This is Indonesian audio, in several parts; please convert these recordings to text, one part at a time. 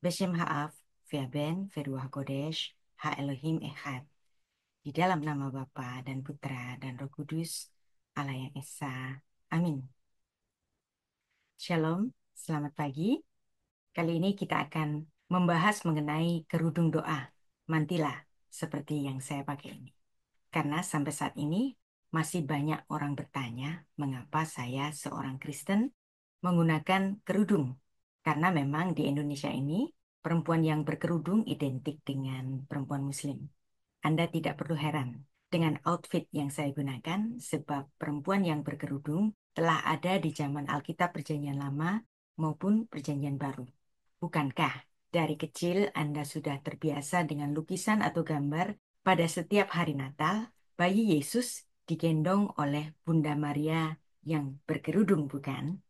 Beshem Ha'af, Ve'aben, Ve'ruach Kodesh, Ha-Elohim Echad. Di dalam nama Bapa dan Putra dan Roh Kudus, Allah yang Esa. Amin. Shalom, selamat pagi. Kali ini kita akan membahas mengenai kerudung doa, mantila, seperti yang saya pakai ini. Karena sampai saat ini masih banyak orang bertanya mengapa saya seorang Kristen menggunakan kerudung. Karena memang di Indonesia ini perempuan yang berkerudung identik dengan perempuan Muslim. Anda tidak perlu heran dengan outfit yang saya gunakan sebab perempuan yang berkerudung telah ada di zaman Alkitab Perjanjian Lama maupun Perjanjian Baru. Bukankah dari kecil Anda sudah terbiasa dengan lukisan atau gambar pada setiap hari Natal, bayi Yesus digendong oleh Bunda Maria yang berkerudung, bukan?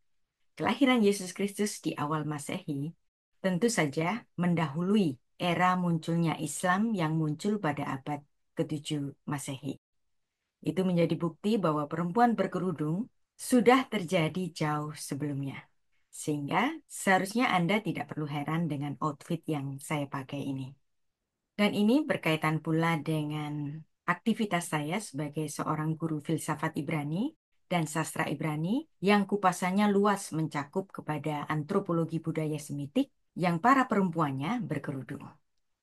Kelahiran Yesus Kristus di awal Masehi tentu saja mendahului era munculnya Islam yang muncul pada abad ke-7 Masehi. Itu menjadi bukti bahwa perempuan berkerudung sudah terjadi jauh sebelumnya. Sehingga seharusnya Anda tidak perlu heran dengan outfit yang saya pakai ini. Dan ini berkaitan pula dengan aktivitas saya sebagai seorang guru filsafat Ibrani dan sastra Ibrani yang kupasannya luas mencakup kepada antropologi budaya Semitik yang para perempuannya berkerudung.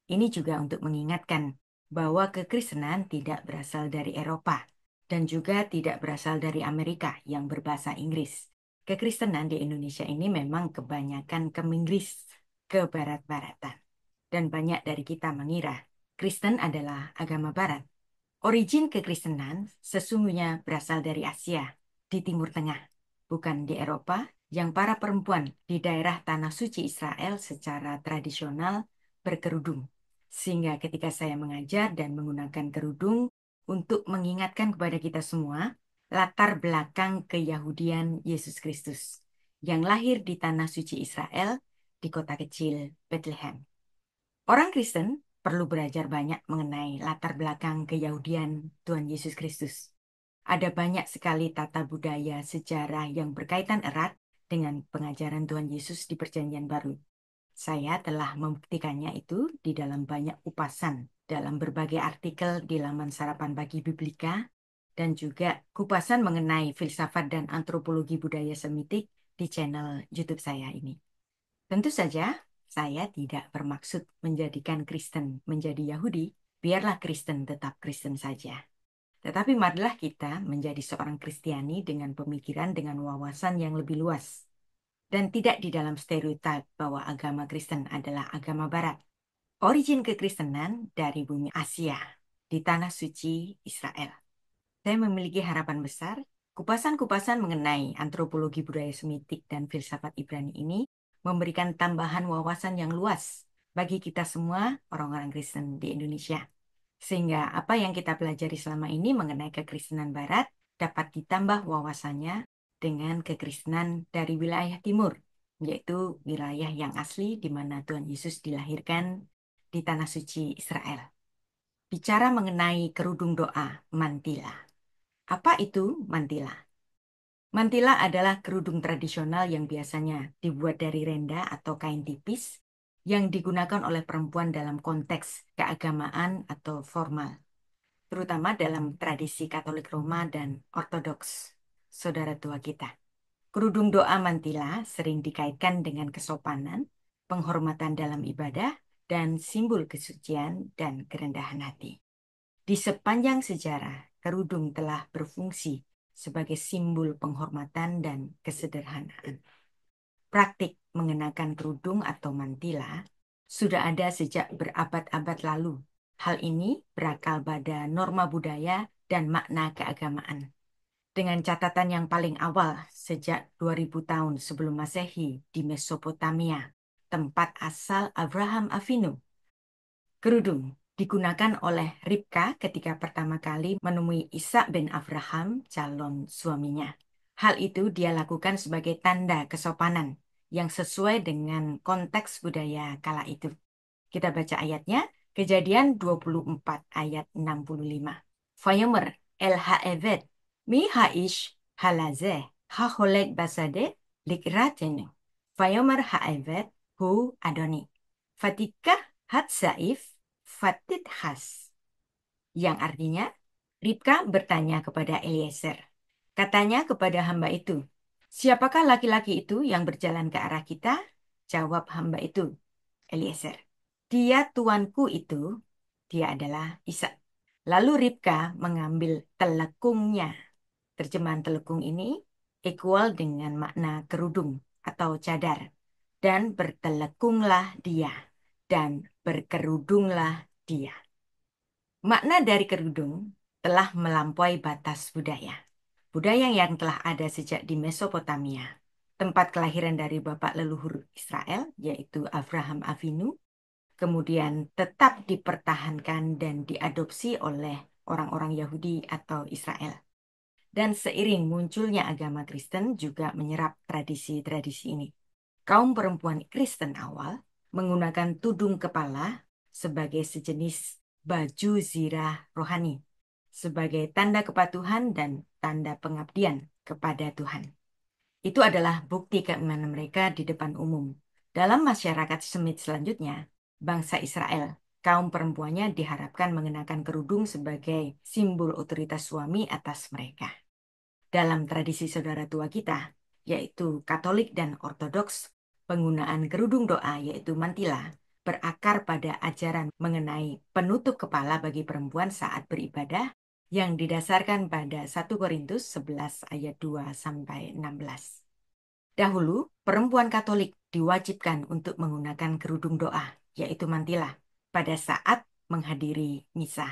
Ini juga untuk mengingatkan bahwa kekristenan tidak berasal dari Eropa dan juga tidak berasal dari Amerika yang berbahasa Inggris. Kekristenan di Indonesia ini memang kebanyakan ke-Inggris, ke barat-baratan. Dan banyak dari kita mengira Kristen adalah agama barat. Origin kekristenan sesungguhnya berasal dari Asia, di Timur Tengah, bukan di Eropa, yang para perempuan di daerah Tanah Suci Israel secara tradisional berkerudung. Sehingga ketika saya mengajar dan menggunakan kerudung untuk mengingatkan kepada kita semua latar belakang keyahudian Yesus Kristus yang lahir di Tanah Suci Israel di kota kecil Bethlehem. Orang Kristen perlu belajar banyak mengenai latar belakang keyahudian Tuhan Yesus Kristus. Ada banyak sekali tata budaya sejarah yang berkaitan erat dengan pengajaran Tuhan Yesus di Perjanjian Baru. Saya telah membuktikannya itu di dalam banyak kupasan, dalam berbagai artikel di laman Sarapan Pagi Biblika, dan juga kupasan mengenai filsafat dan antropologi budaya Semitik di channel YouTube saya ini. Tentu saja, saya tidak bermaksud menjadikan Kristen menjadi Yahudi, biarlah Kristen tetap Kristen saja. Tetapi marilah kita menjadi seorang Kristiani dengan pemikiran dengan wawasan yang lebih luas. Dan tidak di dalam stereotip bahwa agama Kristen adalah agama Barat. Origin kekristenan dari bumi Asia, di Tanah Suci Israel. Saya memiliki harapan besar, kupasan-kupasan mengenai antropologi budaya Semitik dan filsafat Ibrani ini memberikan tambahan wawasan yang luas bagi kita semua orang-orang Kristen di Indonesia. Sehingga apa yang kita pelajari selama ini mengenai kekristenan Barat dapat ditambah wawasannya dengan kekristenan dari wilayah timur, yaitu wilayah yang asli di mana Tuhan Yesus dilahirkan di Tanah Suci Israel. Bicara mengenai kerudung doa, mantila. Apa itu mantila? Mantila adalah kerudung tradisional yang biasanya dibuat dari renda atau kain tipis yang digunakan oleh perempuan dalam konteks keagamaan atau formal, terutama dalam tradisi Katolik Roma dan Ortodoks, saudara tua kita. Kerudung doa mantila sering dikaitkan dengan kesopanan, penghormatan dalam ibadah, dan simbol kesucian dan kerendahan hati. Di sepanjang sejarah, kerudung telah berfungsi sebagai simbol penghormatan dan kesederhanaan. Praktik mengenakan kerudung atau mantila sudah ada sejak berabad-abad lalu. Hal ini berakal pada norma budaya dan makna keagamaan. Dengan catatan yang paling awal sejak 2000 tahun sebelum Masehi di Mesopotamia, tempat asal Abraham Avinu. Kerudung digunakan oleh Ribka ketika pertama kali menemui Ishak bin Abraham, calon suaminya. Hal itu dia lakukan sebagai tanda kesopanan yang sesuai dengan konteks budaya kala itu. Kita baca ayatnya, Kejadian 24 ayat 65. Vayomer el ha'evet mi ha'ish halazeh ha'cholek basade likratenu. Vayomer ha'evet hu adoni. Fatikah hat saif fatit khas. Yang artinya, Ribka bertanya kepada Eliezer. Katanya kepada hamba itu, siapakah laki-laki itu yang berjalan ke arah kita? Jawab hamba itu, Eliezer. Dia tuanku itu, dia adalah Ishak. Lalu Ribka mengambil telekungnya. Terjemahan telekung ini equal dengan makna kerudung atau cadar. Dan bertelekunglah dia. Dan berkerudunglah dia. Makna dari kerudung telah melampaui batas budaya. Budaya yang telah ada sejak di Mesopotamia. tempat kelahiran dari bapak leluhur Israel, yaitu Abraham Avinu, kemudian tetap dipertahankan dan diadopsi oleh orang-orang Yahudi atau Israel. Dan seiring munculnya agama Kristen juga menyerap tradisi-tradisi ini. Kaum perempuan Kristen awal menggunakan tudung kepala sebagai sejenis baju zirah rohani, sebagai tanda kepatuhan dan tanda pengabdian kepada Tuhan. Itu adalah bukti keimanan mereka di depan umum. Dalam masyarakat Semit selanjutnya, bangsa Israel, kaum perempuannya diharapkan mengenakan kerudung sebagai simbol otoritas suami atas mereka. Dalam tradisi saudara tua kita, yaitu Katolik dan Ortodoks, penggunaan kerudung doa yaitu mantila berakar pada ajaran mengenai penutup kepala bagi perempuan saat beribadah yang didasarkan pada 1 Korintus 11 ayat 2-16. Dahulu, perempuan Katolik diwajibkan untuk menggunakan kerudung doa, yaitu mantila, pada saat menghadiri misa.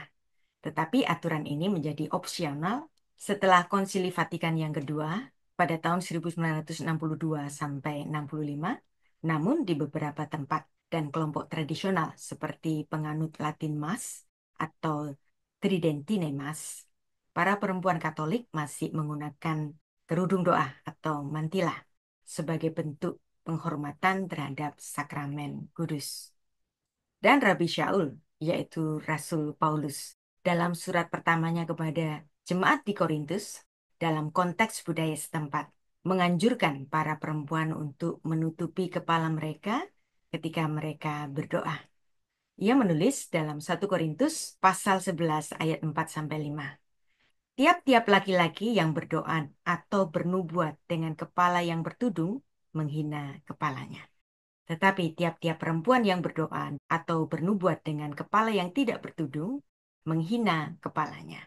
Tetapi aturan ini menjadi opsional setelah Konsili Vatikan yang kedua pada tahun 1962 sampai 65, namun di beberapa tempat dan kelompok tradisional seperti penganut Latin Mass atau Tridentine Mass, para perempuan Katolik masih menggunakan kerudung doa atau mantila sebagai bentuk penghormatan terhadap sakramen kudus. Dan Rabi Shaul, yaitu Rasul Paulus, dalam surat pertamanya kepada jemaat di Korintus, dalam konteks budaya setempat, menganjurkan para perempuan untuk menutupi kepala mereka ketika mereka berdoa. Ia menulis dalam 1 Korintus pasal 11 ayat 4-5. Tiap-tiap laki-laki yang berdoa atau bernubuat dengan kepala yang bertudung menghina kepalanya. Tetapi tiap-tiap perempuan yang berdoa atau bernubuat dengan kepala yang tidak bertudung menghina kepalanya.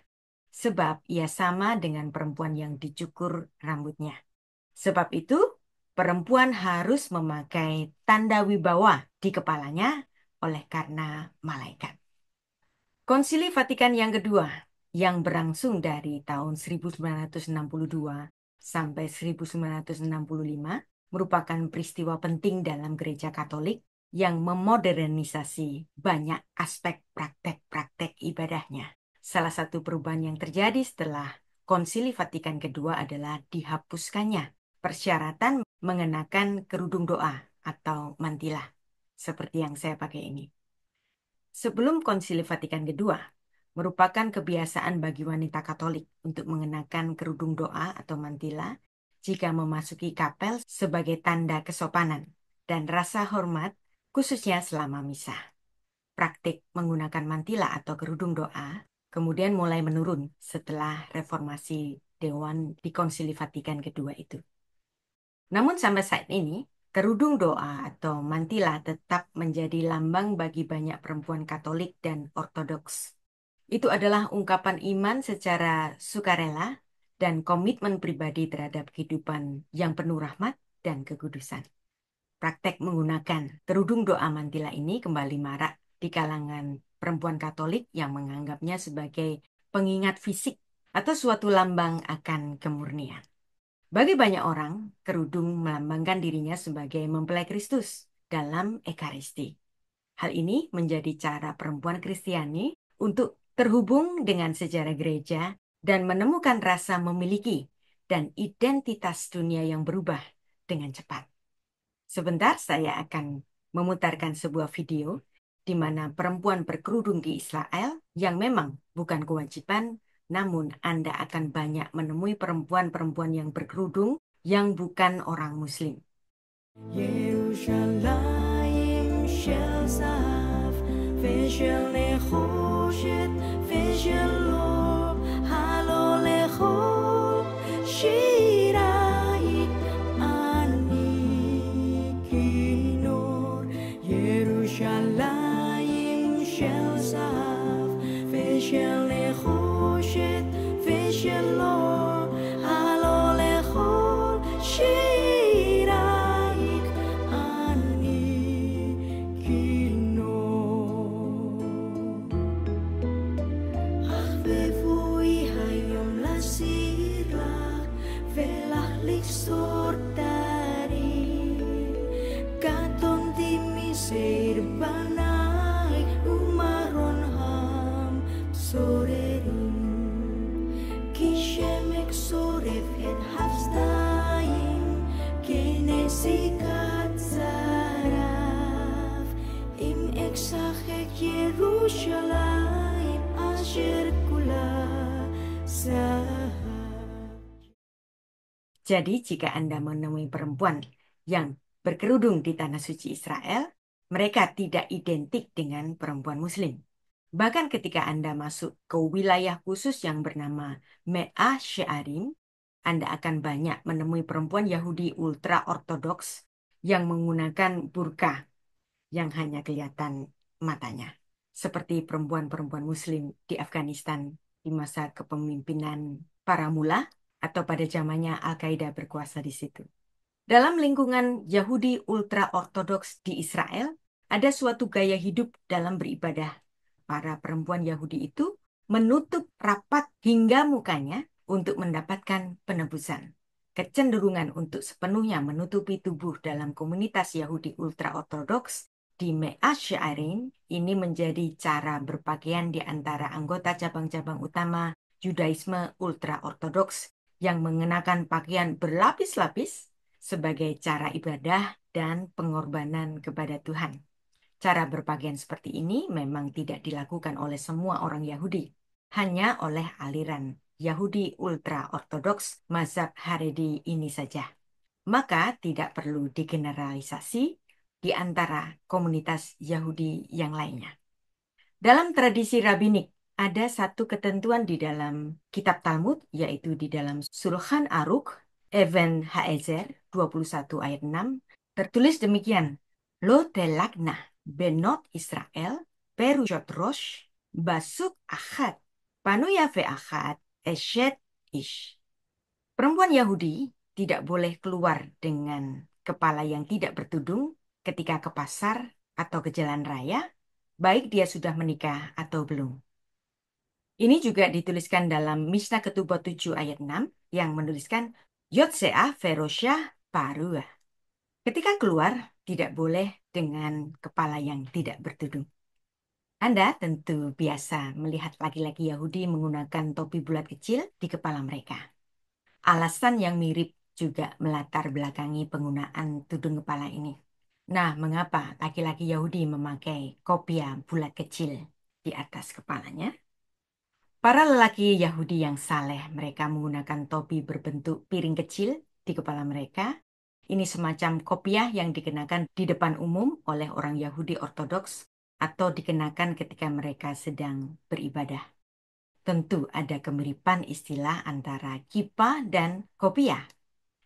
Sebab ia sama dengan perempuan yang dicukur rambutnya. Sebab itu, perempuan harus memakai tanda wibawa di kepalanya oleh karena malaikat. Konsili Vatikan yang kedua yang berlangsung dari tahun 1962 sampai 1965 merupakan peristiwa penting dalam gereja Katolik yang memodernisasi banyak aspek praktek-praktek ibadahnya. Salah satu perubahan yang terjadi setelah Konsili Vatikan kedua adalah dihapuskannya persyaratan mengenakan kerudung doa atau mantila, seperti yang saya pakai ini. Sebelum Konsili Vatikan kedua, merupakan kebiasaan bagi wanita Katolik untuk mengenakan kerudung doa atau mantila jika memasuki kapel sebagai tanda kesopanan dan rasa hormat, khususnya selama misa. Praktik menggunakan mantila atau kerudung doa kemudian mulai menurun setelah reformasi Dewan di Konsili Vatikan kedua itu. Namun sampai saat ini, kerudung doa atau mantila tetap menjadi lambang bagi banyak perempuan Katolik dan Ortodoks. Itu adalah ungkapan iman secara sukarela dan komitmen pribadi terhadap kehidupan yang penuh rahmat dan kekudusan. Praktek menggunakan kerudung doa mantila ini kembali marak di kalangan perempuan Katolik yang menganggapnya sebagai pengingat fisik atau suatu lambang akan kemurnian. Bagi banyak orang, kerudung melambangkan dirinya sebagai mempelai Kristus dalam Ekaristi. Hal ini menjadi cara perempuan Kristiani untuk terhubung dengan sejarah gereja dan menemukan rasa memiliki dan identitas dunia yang berubah dengan cepat. Sebentar saya akan memutarkan sebuah video di mana perempuan berkerudung di Israel yang memang bukan kewajiban, namun Anda akan banyak menemui perempuan-perempuan yang berkerudung yang bukan orang Muslim. ירושלים של זהב ושל נחושת ושל אור, הלא לכל שירייך אני כינור. ירושלים של זהב ושל נחושת ושל אור, הלא לכל שירייך ולהליך סורתה يروشلايم أشر كلها سهل. Jadi jika Anda menemui perempuan yang berkerudung di tanah suci Israel, mereka tidak identik dengan perempuan Muslim. Bahkan ketika Anda masuk ke wilayah khusus yang bernama Me'ah She'arim, Anda akan banyak menemui perempuan Yahudi ultra-ortodoks yang menggunakan burka yang hanya kelihatan matanya. Seperti perempuan-perempuan Muslim di Afghanistan di masa kepemimpinan para mullah atau pada zamannya Al-Qaeda berkuasa di situ. Dalam lingkungan Yahudi ultra-ortodoks di Israel, ada suatu gaya hidup dalam beribadah. Para perempuan Yahudi itu menutup rapat hingga mukanya untuk mendapatkan penebusan. Kecenderungan untuk sepenuhnya menutupi tubuh dalam komunitas Yahudi ultra-ortodoks di Me'ah She'arim ini menjadi cara berpakaian di antara anggota cabang-cabang utama Judaisme ultra-ortodoks yang mengenakan pakaian berlapis-lapis sebagai cara ibadah dan pengorbanan kepada Tuhan. Cara berpakaian seperti ini memang tidak dilakukan oleh semua orang Yahudi, hanya oleh aliran Yahudi ultra-ortodoks mazhab Haredi ini saja. Maka tidak perlu digeneralisasi di antara komunitas Yahudi yang lainnya. Dalam tradisi rabbinik, ada satu ketentuan di dalam kitab Talmud, yaitu di dalam Shulchan Aruch, Even Haezer 21 ayat 6, tertulis demikian, Lo telakna benot Israel perushot rosh basuk achad panuya ve achad eshet ish. Perempuan Yahudi tidak boleh keluar dengan kepala yang tidak bertudung ketika ke pasar atau ke jalan raya, baik dia sudah menikah atau belum. Ini juga dituliskan dalam Mishnah Ketubot 7 ayat 6 yang menuliskan Yotseah Ferosyah Paruah. Ketika keluar, tidak boleh dengan kepala yang tidak bertudung. Anda tentu biasa melihat laki-laki Yahudi menggunakan topi bulat kecil di kepala mereka. Alasan yang mirip juga melatar belakangi penggunaan tudung kepala ini. Nah, mengapa laki-laki Yahudi memakai kopiah bulat kecil di atas kepalanya? Para lelaki Yahudi yang saleh, mereka menggunakan topi berbentuk piring kecil di kepala mereka. Ini semacam kopiah yang dikenakan di depan umum oleh orang Yahudi Ortodoks atau dikenakan ketika mereka sedang beribadah. Tentu ada kemiripan istilah antara kippah dan kopiah,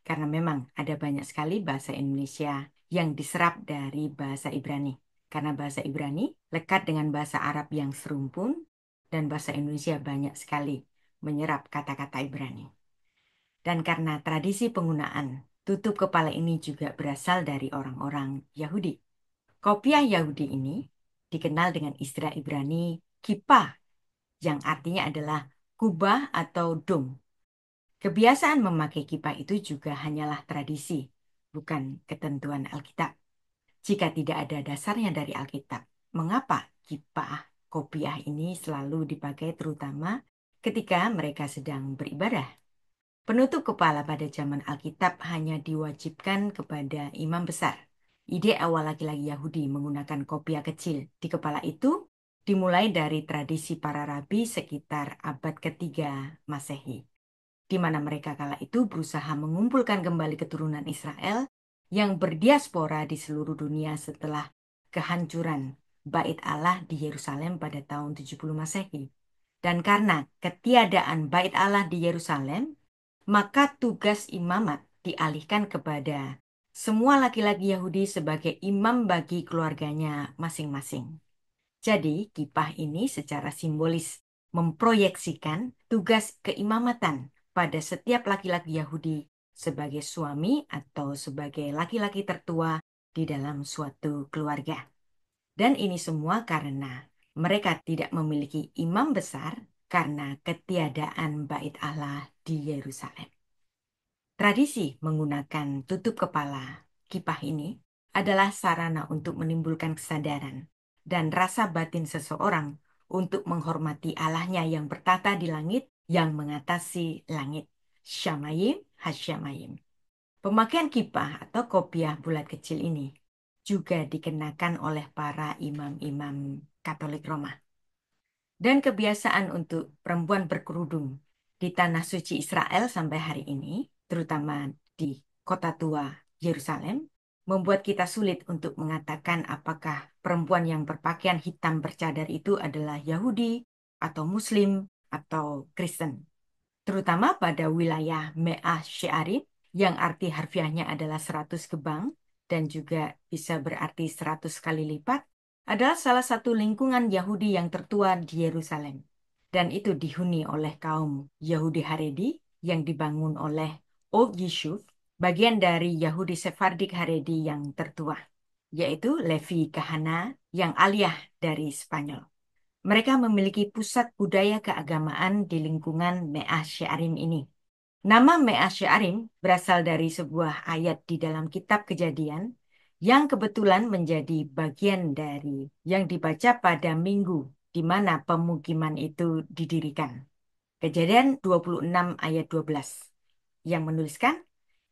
karena memang ada banyak sekali bahasa Indonesia yang diserap dari bahasa Ibrani. Karena bahasa Ibrani lekat dengan bahasa Arab yang serumpun, dan bahasa Indonesia banyak sekali menyerap kata-kata Ibrani. Dan karena tradisi penggunaan tutup kepala ini juga berasal dari orang-orang Yahudi. Kopiah Yahudi ini dikenal dengan istilah Ibrani kippah, yang artinya adalah kubah atau dome. Kebiasaan memakai kippah itu juga hanyalah tradisi, bukan ketentuan Alkitab. Jika tidak ada dasarnya dari Alkitab, mengapa kippah kopiah ini selalu dipakai terutama ketika mereka sedang beribadah? Penutup kepala pada zaman Alkitab hanya diwajibkan kepada imam besar. Ide awal laki-laki Yahudi menggunakan kopiah kecil di kepala itu dimulai dari tradisi para rabi sekitar abad ketiga Masehi, di mana mereka kala itu berusaha mengumpulkan kembali keturunan Israel yang berdiaspora di seluruh dunia setelah kehancuran Bait Allah di Yerusalem pada tahun 70 Masehi. Dan karena ketiadaan Bait Allah di Yerusalem, maka tugas imamat dialihkan kepada semua laki-laki Yahudi sebagai imam bagi keluarganya masing-masing. Jadi, kippah ini secara simbolis memproyeksikan tugas keimamatan pada setiap laki-laki Yahudi sebagai suami atau sebagai laki-laki tertua di dalam suatu keluarga. Dan ini semua karena mereka tidak memiliki imam besar karena ketiadaan Bait Allah di Yerusalem. Tradisi menggunakan tutup kepala kippah ini adalah sarana untuk menimbulkan kesadaran dan rasa batin seseorang untuk menghormati Allahnya yang bertata di langit, yang mengatasi langit. Syamayim hasyamayim. Pemakaian kippah atau kopiah bulat kecil ini juga dikenakan oleh para imam-imam Katolik Roma. Dan kebiasaan untuk perempuan berkerudung di tanah suci Israel sampai hari ini, terutama di kota tua Yerusalem, membuat kita sulit untuk mengatakan apakah perempuan yang berpakaian hitam bercadar itu adalah Yahudi atau Muslim atau Kristen. Terutama pada wilayah Me'ah Sye'arim yang arti harfiahnya adalah 100 gebang dan juga bisa berarti 100 kali lipat, adalah salah satu lingkungan Yahudi yang tertua di Yerusalem. Dan itu dihuni oleh kaum Yahudi Haredi yang dibangun oleh Old Yishuv, bagian dari Yahudi Sephardik Haredi yang tertua, yaitu Levi Kahana yang aliyah dari Spanyol. Mereka memiliki pusat budaya keagamaan di lingkungan Me'ah Sye'arim ini. Nama Me'ah Sye'arim berasal dari sebuah ayat di dalam kitab Kejadian yang kebetulan menjadi bagian dari yang dibaca pada minggu di mana pemukiman itu didirikan. Kejadian 26 ayat 12 yang menuliskan,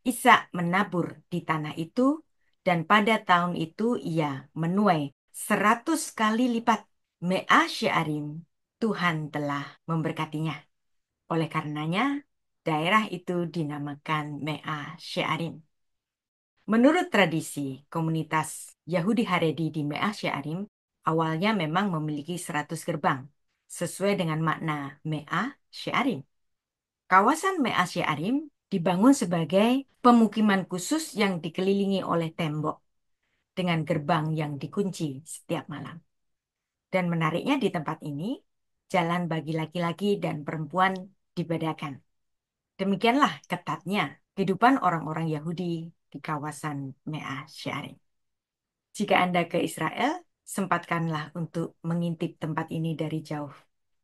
Ishak menabur di tanah itu dan pada tahun itu ia menuai 100 kali lipat. Me'ah Sye'arim, Tuhan telah memberkatinya. Oleh karenanya, daerah itu dinamakan Me'ah Sye'arim. Menurut tradisi, komunitas Yahudi Haredi di Me'ah Sye'arim awalnya memang memiliki 100 gerbang, sesuai dengan makna Me'ah Sye'arim. Kawasan Me'ah Sye'arim dibangun sebagai pemukiman khusus yang dikelilingi oleh tembok dengan gerbang yang dikunci setiap malam. Dan menariknya di tempat ini, jalan bagi laki-laki dan perempuan dibedakan. Demikianlah ketatnya kehidupan orang-orang Yahudi di kawasan Me'ah Sye'arim. Jika Anda ke Israel, sempatkanlah untuk mengintip tempat ini dari jauh,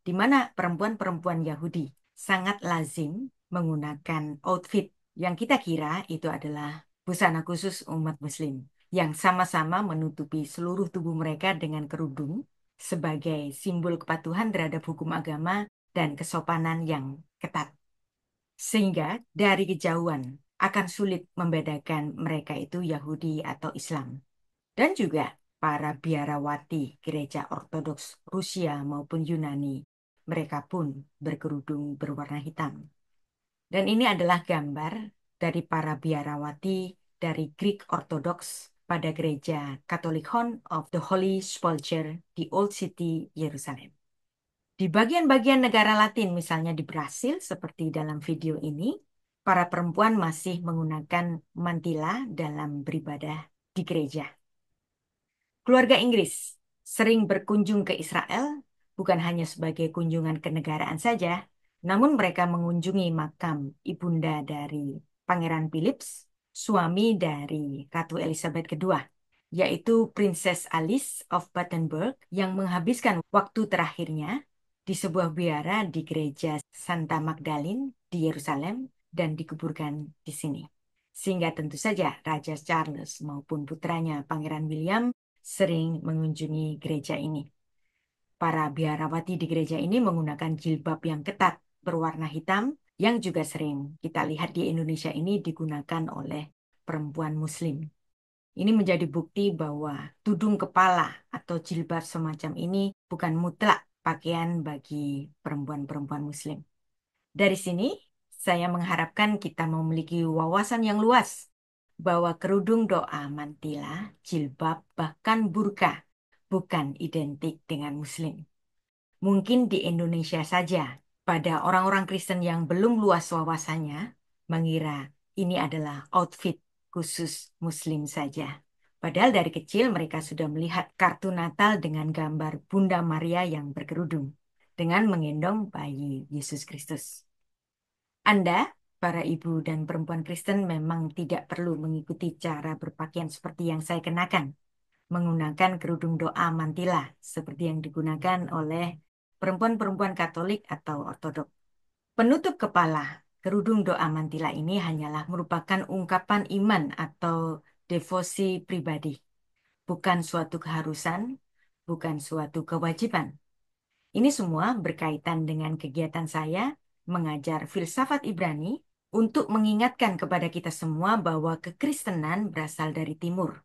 di mana perempuan-perempuan Yahudi sangat lazim menggunakan outfit yang kita kira itu adalah busana khusus umat Muslim, yang sama-sama menutupi seluruh tubuh mereka dengan kerudung sebagai simbol kepatuhan terhadap hukum agama dan kesopanan yang ketat. Sehingga dari kejauhan akan sulit membedakan mereka itu Yahudi atau Islam. Dan juga para biarawati gereja Ortodoks Rusia maupun Yunani, mereka pun berkerudung berwarna hitam. Dan ini adalah gambar dari para biarawati dari Greek Orthodox pada gereja Catholic Home of the Holy Sepulchre di Old City, Yerusalem. Di bagian-bagian negara Latin, misalnya di Brasil, seperti dalam video ini, para perempuan masih menggunakan mantila dalam beribadah di gereja. Keluarga Inggris sering berkunjung ke Israel, bukan hanya sebagai kunjungan kenegaraan saja, namun mereka mengunjungi makam ibunda dari Pangeran Philips, suami dari Ratu Elizabeth II, yaitu Princess Alice of Battenberg, yang menghabiskan waktu terakhirnya di sebuah biara di gereja Santa Magdalene di Yerusalem dan dikuburkan di sini. Sehingga tentu saja Raja Charles maupun putranya Pangeran William sering mengunjungi gereja ini. Para biarawati di gereja ini menggunakan jilbab yang ketat berwarna hitam yang juga sering kita lihat di Indonesia ini digunakan oleh perempuan Muslim. Ini menjadi bukti bahwa tudung kepala atau jilbab semacam ini bukan mutlak pakaian bagi perempuan-perempuan Muslim. Dari sini, saya mengharapkan kita memiliki wawasan yang luas bahwa kerudung doa, mantila, jilbab, bahkan burka bukan identik dengan Muslim. Mungkin di Indonesia saja, pada orang-orang Kristen yang belum luas wawasannya, mengira ini adalah outfit khusus Muslim saja. Padahal dari kecil mereka sudah melihat kartun Natal dengan gambar Bunda Maria yang berkerudung, dengan menggendong bayi Yesus Kristus. Anda, para ibu dan perempuan Kristen memang tidak perlu mengikuti cara berpakaian seperti yang saya kenakan, menggunakan kerudung doa mantila seperti yang digunakan oleh perempuan-perempuan Katolik atau Ortodok. Penutup kepala, kerudung doa mantila ini hanyalah merupakan ungkapan iman atau devosi pribadi, bukan suatu keharusan, bukan suatu kewajiban. Ini semua berkaitan dengan kegiatan saya mengajar filsafat Ibrani untuk mengingatkan kepada kita semua bahwa kekristenan berasal dari timur.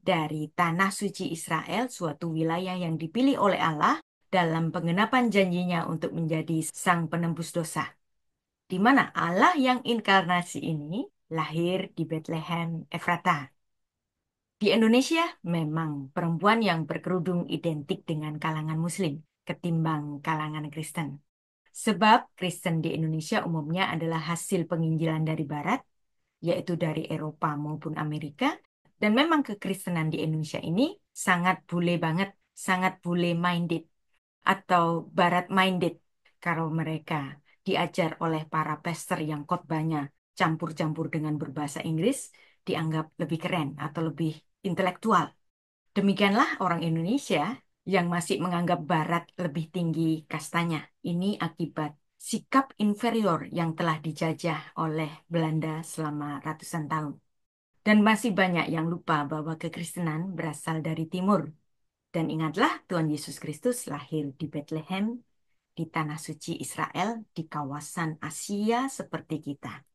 dari tanah suci Israel, suatu wilayah yang dipilih oleh Allah dalam penggenapan janjinya untuk menjadi sang penembus dosa. Di mana Allah yang inkarnasi ini lahir di Bethlehem Efrata. Di Indonesia memang perempuan yang berkerudung identik dengan kalangan Muslim ketimbang kalangan Kristen. Sebab Kristen di Indonesia umumnya adalah hasil penginjilan dari Barat, yaitu dari Eropa maupun Amerika. Dan memang kekristenan di Indonesia ini sangat bule banget, sangat bule minded atau Barat minded. Kalau mereka diajar oleh para pastor yang khotbahnya campur-campur dengan berbahasa Inggris, dianggap lebih keren atau lebih intelektual. Demikianlah orang Indonesia yang masih menganggap Barat lebih tinggi kastanya. Ini akibat sikap inferior yang telah dijajah oleh Belanda selama ratusan tahun. Dan masih banyak yang lupa bahwa kekristenan berasal dari timur. Dan ingatlah Tuhan Yesus Kristus lahir di Bethlehem, di tanah suci Israel, di kawasan Asia seperti kita.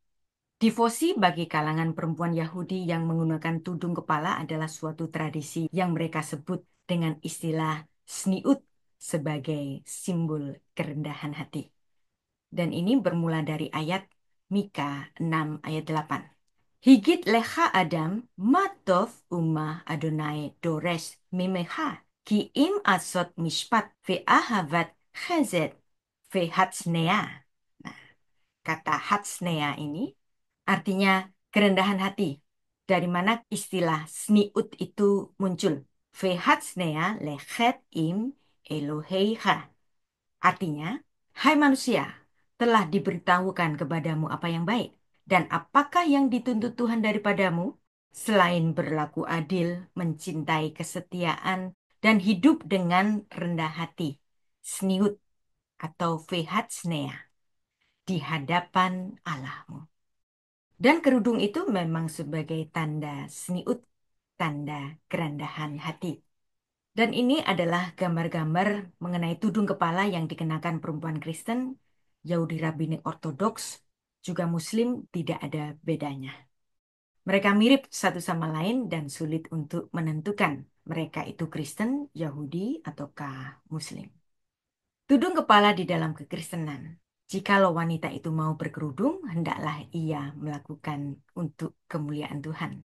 Devosi bagi kalangan perempuan Yahudi yang menggunakan tudung kepala adalah suatu tradisi yang mereka sebut dengan istilah sniut sebagai simbol kerendahan hati. Dan ini bermula dari ayat Mika 6 ayat 8. Higit lecha Adam matov umah Adonai dores mimecha ki im asot mishpat ve'ahavat chezet ve'hatsnea. Nah, kata hatsnea ini artinya kerendahan hati. Dari mana istilah sniut itu muncul. Vehatsnea lechet im Eloheiha. Artinya, hai manusia, telah diberitahukan kepadamu apa yang baik. Dan apakah yang dituntut Tuhan daripadamu? Selain berlaku adil, mencintai kesetiaan, dan hidup dengan rendah hati. Sniut atau vehatsnea. Di hadapan Allahmu. Dan kerudung itu memang sebagai tanda sniut, tanda kerendahan hati. Dan ini adalah gambar-gambar mengenai tudung kepala yang dikenakan perempuan Kristen, Yahudi Rabbinik Ortodoks, juga Muslim tidak ada bedanya. Mereka mirip satu sama lain dan sulit untuk menentukan mereka itu Kristen, Yahudi, ataukah Muslim. Tudung kepala di dalam kekristenan. Jikalau wanita itu mau berkerudung, hendaklah ia melakukan untuk kemuliaan Tuhan.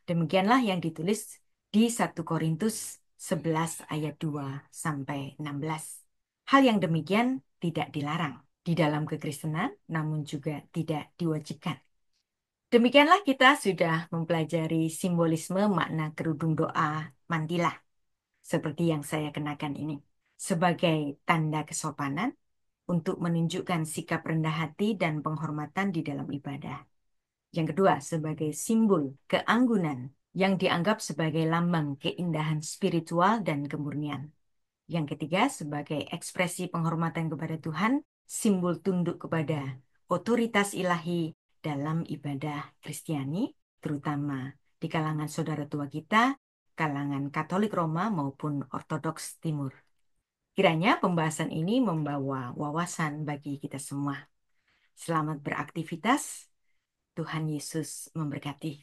Demikianlah yang ditulis di 1 Korintus 11 ayat 2 sampai 16. Hal yang demikian tidak dilarang di dalam kekristenan, namun juga tidak diwajibkan. Demikianlah kita sudah mempelajari simbolisme makna kerudung doa mantilah, seperti yang saya kenakan ini, sebagai tanda kesopanan, untuk menunjukkan sikap rendah hati dan penghormatan di dalam ibadah. Yang kedua, sebagai simbol keanggunan yang dianggap sebagai lambang keindahan spiritual dan kemurnian. Yang ketiga, sebagai ekspresi penghormatan kepada Tuhan, simbol tunduk kepada otoritas ilahi dalam ibadah Kristiani, terutama di kalangan saudara tua kita, kalangan Katolik Roma maupun Ortodoks Timur. Kiranya pembahasan ini membawa wawasan bagi kita semua. Selamat beraktivitas. Tuhan Yesus memberkati.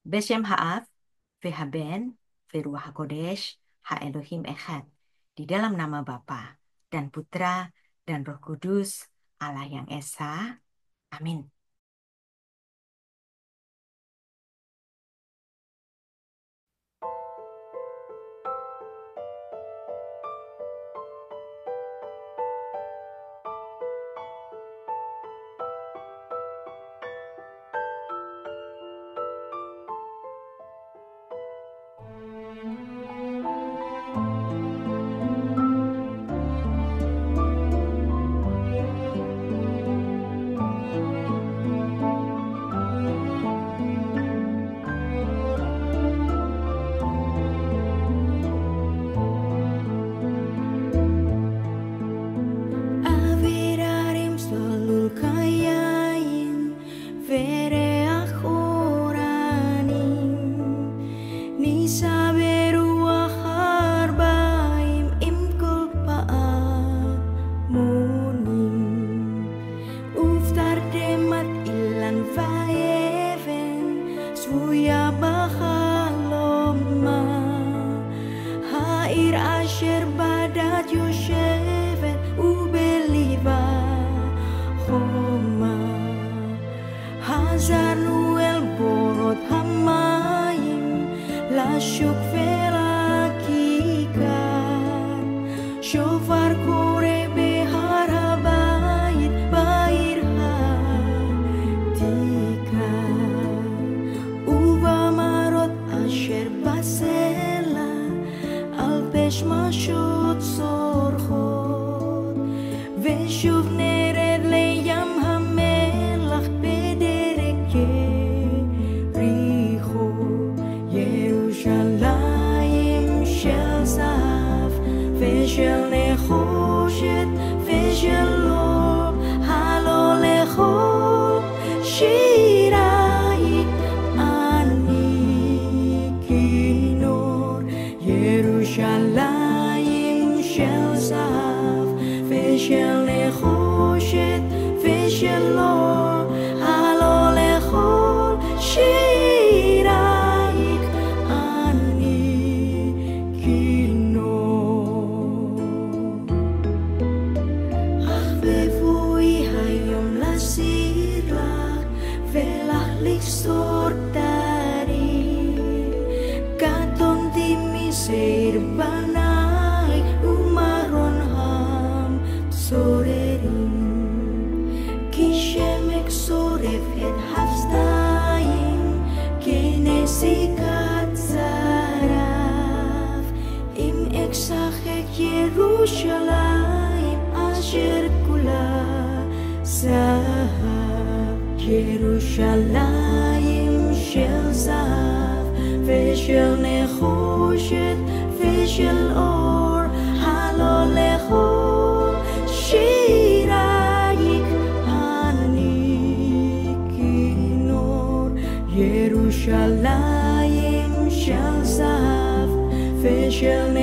Beshem Ha'af, Vehaben, Veruah HaKodesh, Ha-Elohim Echad. Di dalam nama Bapa dan Putra dan Roh Kudus, Allah yang Esa. Amin. חדשות צורחות, ושוב נרד לים המלח בדרך יריחו, ירושלים של זהב ושל נחושת ושל אור, הלא לכל שירייך אני כינור. ירושלים של זהב ושל נחושת ושל אור, הלא לכל שירייך אני כינור. אך בבואי היום לשיר לך ולהחליק סור taring, קטונתי מסעיר בנייך ומרון המסוררים, כי שמק שורף את הפסטיים כנסיקת זרף. אם אשחק ירושלים אשר כולה זהב, ירושלים של זהב ושל נחושת ושל אור, הלא לכל שירייך אני כינור. ירושלים של זהב ושל